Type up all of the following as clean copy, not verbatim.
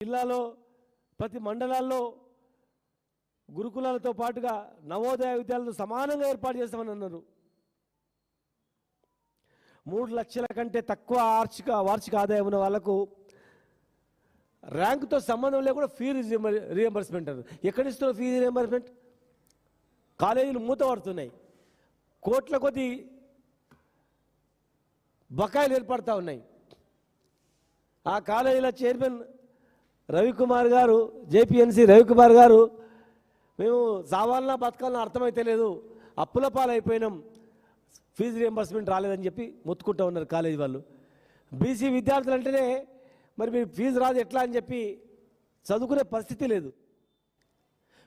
జిల్లాలో ప్రతి మండలాల్లో గురుకులాలతో పాటుగా నవోదయ విద్యాలయాలను సమానంగా ఏర్పాటు చేస్తామని అన్నారు. 3 లక్షల కంటే తక్కువ వార్షిక ఆదాయం ఉన్న వాళ్లకు ర్యాంకుతో సంబంధం లేకుండా ఫీజు రీఎంబర్స్మెంట్ అన్నారు. ఎక్కడిస్తున్నారు ఫీజు రీఎంబర్స్మెంట్? కాలేజీలు మూతపడుతున్నాయి, కోట్ల కొద్ది బకాయిలు ఏర్పడతా ఉన్నాయి. ఆ కాలేజీల చైర్మన్ రవికుమార్ గారు, జేపీఎన్సీ రవికుమార్ గారు, మేము సావాలనా బతకాలన్నా అర్థమైతే లేదు, అప్పుల పాలైపోయినాం, ఫీజు రియంబర్స్మెంట్ రాలేదని చెప్పి మొత్తుకుంటూ ఉన్నారు కాలేజీ వాళ్ళు. బీసీ విద్యార్థులు అంటేనే మరి మీరు ఫీజు రాదు ఎట్లా అని చెప్పి చదువుకునే పరిస్థితి లేదు.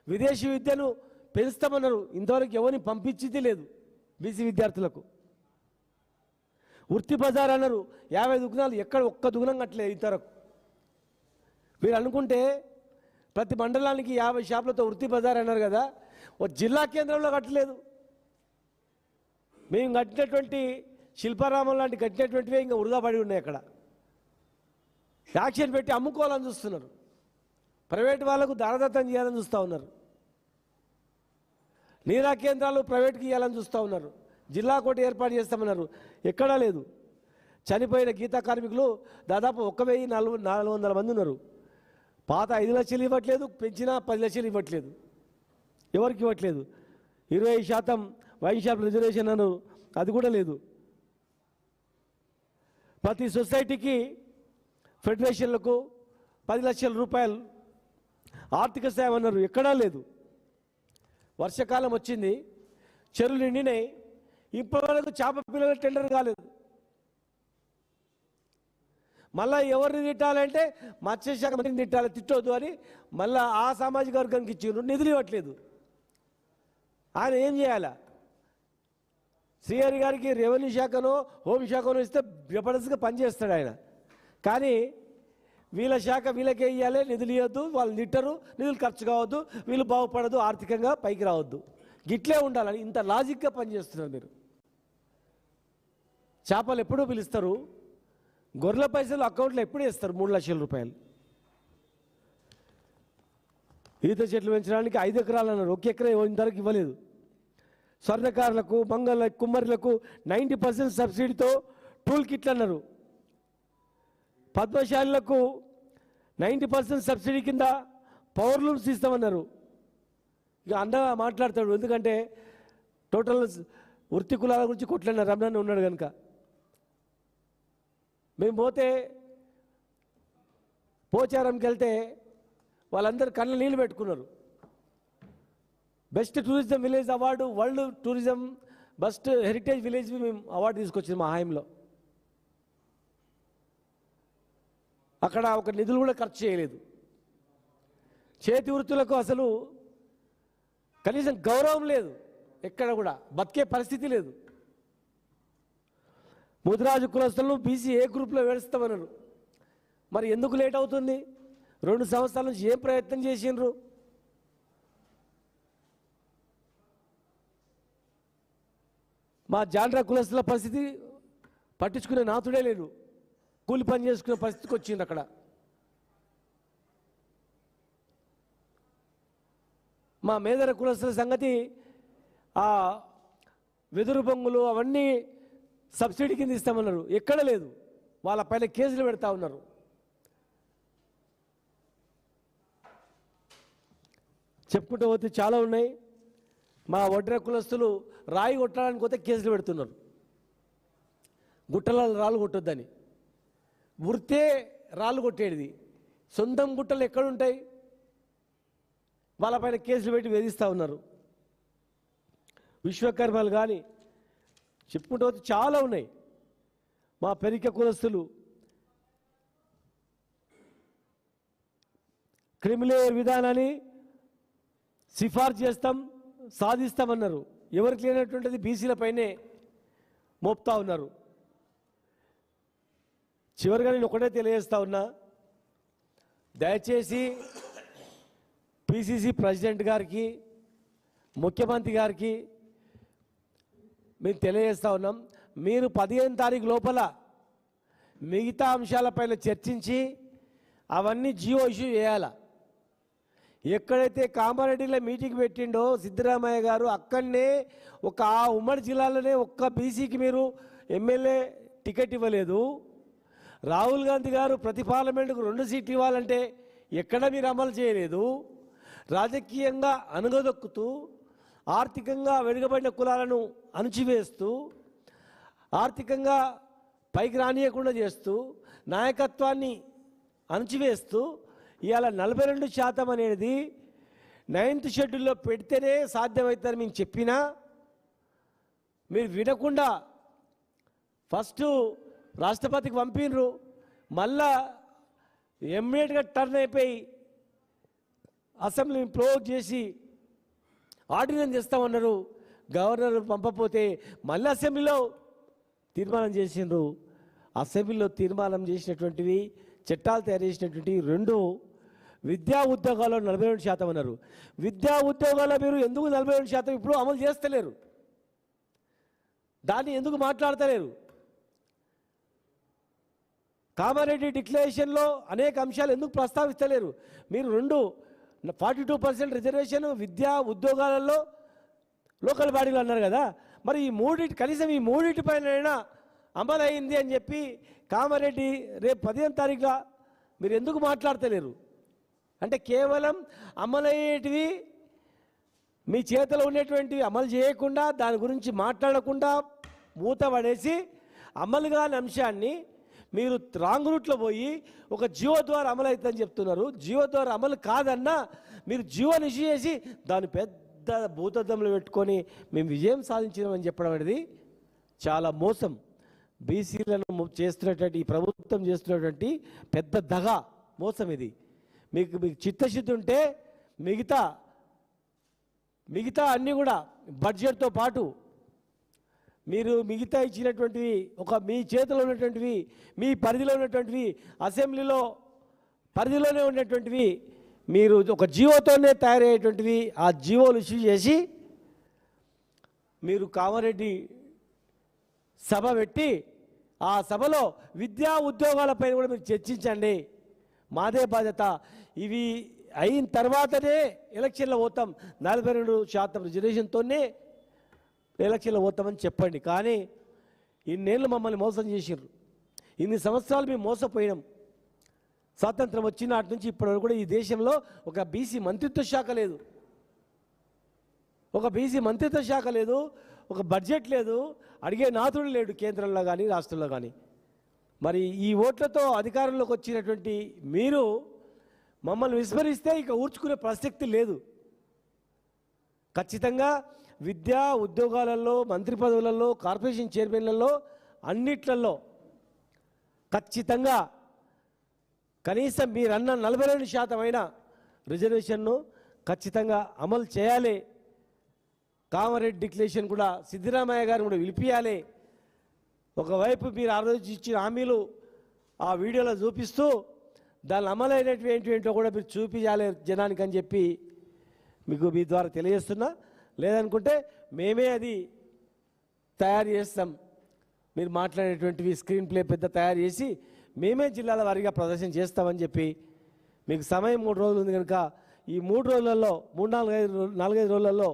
విదేశీ విద్యను పెంచుతామన్నారు, ఇంతవరకు ఎవరిని పంపించింది లేదు బీసీ విద్యార్థులకు. వృత్తి బజార్ అన్నారు, 50 దుకాణాలు, ఎక్కడ ఒక్క దుకాణం కట్టలేదు ఇంతవరకు. మీరు అనుకుంటే ప్రతి మండలానికి 50 షాపులతో వృత్తి బజార్ అన్నారు కదా, ఓ జిల్లా కేంద్రంలో కట్టలేదు. మేము కట్టినటువంటి శిల్పారామం లాంటి కట్టినటువంటివే ఇంకా వృధా పడి ఉన్నాయి. అక్కడ యాక్షన్ పెట్టి అమ్ముకోవాలని చూస్తున్నారు, ప్రైవేట్ వాళ్ళకు దారదత్తం చేయాలని చూస్తూ ఉన్నారు, నీరా కేంద్రాలు ప్రైవేట్కి ఇవ్వాలని చూస్తూ ఉన్నారు, జిల్లా కోటి ఏర్పాటు చేస్తామన్నారు, ఎక్కడా లేదు. చనిపోయిన గీతా కార్మికులు దాదాపు 1400 మంది ఉన్నారు. పాత 5 లక్షలు ఇవ్వట్లేదు, పెంచినా 10 లక్షలు ఇవ్వట్లేదు, ఎవరికి ఇవ్వట్లేదు. 20% వైన్ షాప్ రిజర్వేషన్ అన్నారు, అది కూడా లేదు. ప్రతి సొసైటీకి ఫెడరేషన్లకు 10 లక్షల రూపాయలు ఆర్థిక సాయం అన్నారు, ఎక్కడా లేదు. వర్షాకాలం వచ్చింది, చెరువులు నిండినాయి, ఇప్పటివరకు చేప పిల్లల టెండర్ కాలేదు. మళ్ళీ ఎవరిని తిట్టాలంటే మత్స్యశాఖ మంత్రిని తిట్టాలి, తిట్టొద్దు అని మళ్ళీ ఆ సామాజిక వర్గానికి ఇచ్చిండ్రు, నిధులు ఇవ్వట్లేదు. ఆయన ఏం చేయాలా? శ్రీహరి గారికి రెవెన్యూ శాఖనో హోంశాఖనో ఇస్తే జబర్దస్త్గా పనిచేస్తాడు ఆయన. కానీ వీళ్ళ శాఖ వీళ్ళకే ఇవ్వాలి, నిధులు ఇవ్వద్దు, వాళ్ళు తిట్టరు, నిధులు ఖర్చు కావద్దు, వీళ్ళు బాగుపడదు, ఆర్థికంగా పైకి రావద్దు, గిట్లే ఉండాలని ఇంత లాజిక్గా పనిచేస్తున్నారు మీరు. చేపలు ఎప్పుడూ పిలుస్తారు, గొర్రెల పైసలు అకౌంట్లో ఎప్పుడు వేస్తారు 3 లక్షల రూపాయలు. ఈత చెట్లు పెంచడానికి 5 ఎకరాలు అన్నారు, 1 ఎకరా ఇంతవరకు ఇవ్వలేదు. స్వర్ణకారులకు, మంగళ కుమ్మరులకు 90% సబ్సిడీతో టూల్ కిట్లు అన్నారు. పద్మశాలులకు 90% సబ్సిడీ కింద పవర్ లూమ్స్ ఇస్తామన్నారు. ఇక అండగా మాట్లాడతాడు, ఎందుకంటే టోటల్ వృత్తి కులాల గురించి కొట్లాడిన రమణాన్ని ఉన్నాడు కనుక. మేము పోచారంకి వెళ్తే వాళ్ళందరూ కళ్ళ నీళ్ళు పెట్టుకున్నారు. Best tourism village award, world tourism best heritage village మేము అవార్డు తీసుకొచ్చింది మా హాయంలో. అక్కడ ఒక నిధులు కూడా ఖర్చు చేయలేదు. చేతి వృత్తులకు అసలు కనీసం గౌరవం లేదు, ఎక్కడ కూడా బతికే పరిస్థితి లేదు. ముదిరాజు కులస్తులను బీసీ ఏ గ్రూప్లో వేస్తామన్నారు. మరి ఎందుకు లేట్ అవుతుంది? 2 సంవత్సరాల నుంచి ఏం ప్రయత్నం చేసిండ్రు? మా జాండ్రా కులస్తుల పరిస్థితి పట్టించుకునే నాతుడే లేడు, కూలి పని చేసుకునే పరిస్థితికి వచ్చింది. అక్కడ మా మేదర కులస్తుల సంగతి, ఆ వెదురు బొంగులు అవన్నీ సబ్సిడీ కింద ఇస్తామన్నారు, ఎక్కడ లేదు. వాళ్ళ పైన కేసులు పెడతా ఉన్నారు. చెప్పుకుంటూ పోతే చాలా ఉన్నాయి. మా వడ్ర కులస్తులు రాయి కొట్టడానికి పోతే కేసులు పెడుతున్నారు, గుట్టల రాళ్ళు కొట్టొద్దని. వృత్తే రాళ్ళు కొట్టేది, సొంతం గుట్టలు ఎక్కడుంటాయి? వాళ్ళపైన కేసులు పెట్టి వేధిస్తూ ఉన్నారు. విశ్వకర్మలు కానీ చెప్పుకుంటూ పోతే చాలా ఉన్నాయి. మా పెరిక కులస్తులు క్రిమిలేయర్ విధానాన్ని సిఫార్సు చేస్తాం, సాధిస్తామన్నారు. ఎవరికి లేనటువంటిది బీసీల పైనే మోపుతా ఉన్నారు. చివరిగా నేను ఒకటే తెలియజేస్తా ఉన్నా, దయచేసి పిసిసి ప్రెసిడెంట్ గారికి, ముఖ్యమంత్రి గారికి మేము తెలియజేస్తా ఉన్నాం, మీరు 15 తారీఖు లోపల మిగతా అంశాలపైన చర్చించి అవన్నీ జియో ఇష్యూ చేయాలా. ఎక్కడైతే కామారెడ్డిలో మీటింగ్ పెట్టిండో సిద్ధరామయ్య గారు అక్కడనే ఆ ఉమ్మడి జిల్లాలోనే ఒక్క బీసీకి మీరు ఎమ్మెల్యే టికెట్ ఇవ్వలేదు. రాహుల్ గాంధీ గారు ప్రతి పార్లమెంటుకు 2 సీట్లు ఇవ్వాలంటే ఎక్కడ మీరు అమలు చేయలేదు. రాజకీయంగా అణగదొక్కుతూ ఆర్థికంగా వెనుకబడిన కులాలను అణచివేస్తూ ఆర్థికంగా పైకి రానియకుండా చేస్తూ నాయకత్వాన్ని అణచివేస్తూ ఇవాళ 42% అనేది 9th షెడ్యూల్లో పెడితేనే సాధ్యమవుతుందని మేము చెప్పినా మీరు వినకుండా ఫస్ట్ రాష్ట్రపతికి పంపినరు, మళ్ళా ఇమ్మీడియట్గా టర్న్ అయిపోయి అసెంబ్లీని క్లోజ్ చేసి ఆర్డినెన్స్ చేస్తామన్నారు. గవర్నర్ పంపపోతే మళ్ళీ అసెంబ్లీలో తీర్మానం చేసిండ్రు. అసెంబ్లీలో తీర్మానం చేసినటువంటివి చట్టాలు తయారు చేసినటువంటి 2 విద్యా ఉద్యోగాల్లో 42% అన్నారు. విద్యా ఉద్యోగాల్లో మీరు ఎందుకు 42% ఇప్పుడు అమలు చేస్తలేరు? దాన్ని ఎందుకు మాట్లాడతలేరు? కామారెడ్డి డిక్లరేషన్లో అనేక అంశాలు ఎందుకు ప్రస్తావిస్తలేరు? మీరు 42% రిజర్వేషన్ విద్యా ఉద్యోగాలలో లోకల్ బాడీలో అన్నారు కదా, మరి ఈ కనీసం ఈ మూడింటిపైన అమలు అయింది అని చెప్పి కామారెడ్డి రేపు 15వ తారీఖున మీరు ఎందుకు మాట్లాడతలేరు? అంటే కేవలం అమలయ్యేటివి మీ చేతిలో ఉండేటువంటివి అమలు చేయకుండా దాని గురించి మాట్లాడకుండా మూత పడేసి అమలు కాని అంశాన్ని మీరు రాంగ్ రూట్లో పోయి ఒక జియో ద్వారా అమలు అవుతుందని చెప్తున్నారు. జియో ద్వారా అమలు కాదన్నా మీరు జియోని ఇష్యూ చేసి దాన్ని పెద్ద భూతద్దంలో పెట్టుకొని మేము విజయం సాధించినామని చెప్పడం అనేది చాలా మోసం. బీసీలను చేస్తున్నటువంటి ఈ ప్రభుత్వం చేస్తున్నటువంటి పెద్ద దగా మోసం ఇది. మీకు చిత్తశుద్ధి ఉంటే మిగతా అన్నీ కూడా బడ్జెట్తో పాటు మీరు మిగతా ఇచ్చినటువంటివి మీ చేతిలో ఉన్నటువంటివి మీ పరిధిలో ఉన్నటువంటివి అసెంబ్లీలో పరిధిలోనే ఉన్నటువంటివి మీరు ఒక జియోతోనే తయారయ్యేటువంటివి ఆ జియోలు ఇష్యూ చేసి మీరు కామారెడ్డి సభ పెట్టి ఆ సభలో విద్యా ఉద్యోగాలపైన కూడా మీరు చర్చించండి. మాదే బాధ్యత. ఇవి అయిన తర్వాతనే ఎలక్షన్లో పోతాం. 42% రిజర్వేషన్తోనే ఎలక్షన్లో పోతామని చెప్పండి. కానీ ఇన్నేళ్ళు మమ్మల్ని మోసం చేసిర్రు. ఇన్ని సంవత్సరాలు మేము మోసపోయినాం. స్వాతంత్రం వచ్చిన నాటి నుంచి ఇప్పటివరకు కూడా ఈ దేశంలో ఒక బీసీ మంత్రిత్వ శాఖ లేదు, ఒక బడ్జెట్ లేదు, అడిగే నాథుడు లేడు కేంద్రంలో కానీ రాష్ట్రంలో కానీ. మరి ఈ ఓట్లతో అధికారంలోకి వచ్చినటువంటి మీరు మమ్మల్ని విస్మరిస్తే ఇక ఊర్చుకునే ప్రసక్తి లేదు. ఖచ్చితంగా విద్యా ఉద్యోగాలలో మంత్రి పదవులలో కార్పొరేషన్ చైర్మన్లలో అన్నిట్లలో ఖచ్చితంగా కనీసం మీరన్న 42% అయిన రిజర్వేషన్ను ఖచ్చితంగా అమలు చేయాలి. కామారెడ్డి డిక్లరేషన్ కూడా సిద్ధరామయ్య గారిని కూడా పిలిపియాలి. ఒకవైపు మీరు ఆ రోజు ఇచ్చిన హామీలు ఆ వీడియోలో చూపిస్తూ దాని అమలైనటువంటి ఏంటో కూడా మీరు చూపించాలి జనానికి అని చెప్పి మీకు మీ ద్వారా తెలియజేస్తున్నా. లేదనుకుంటే మేమే అది తయారు చేస్తాం. మీరు మాట్లాడేటువంటివి స్క్రీన్ ప్లే పెద్ద తయారు చేసి మేమే జిల్లాల వారీగా ప్రదర్శన చేస్తామని చెప్పి మీకు సమయం 3 రోజులు ఉంది కనుక ఈ 3 రోజులలో 4-5 రోజులలో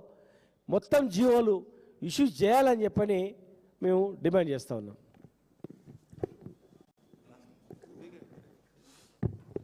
మొత్తం జియోలు ఇష్యూ చేయాలని చెప్పని మేము డిమాండ్ చేస్తూ ఉన్నాం.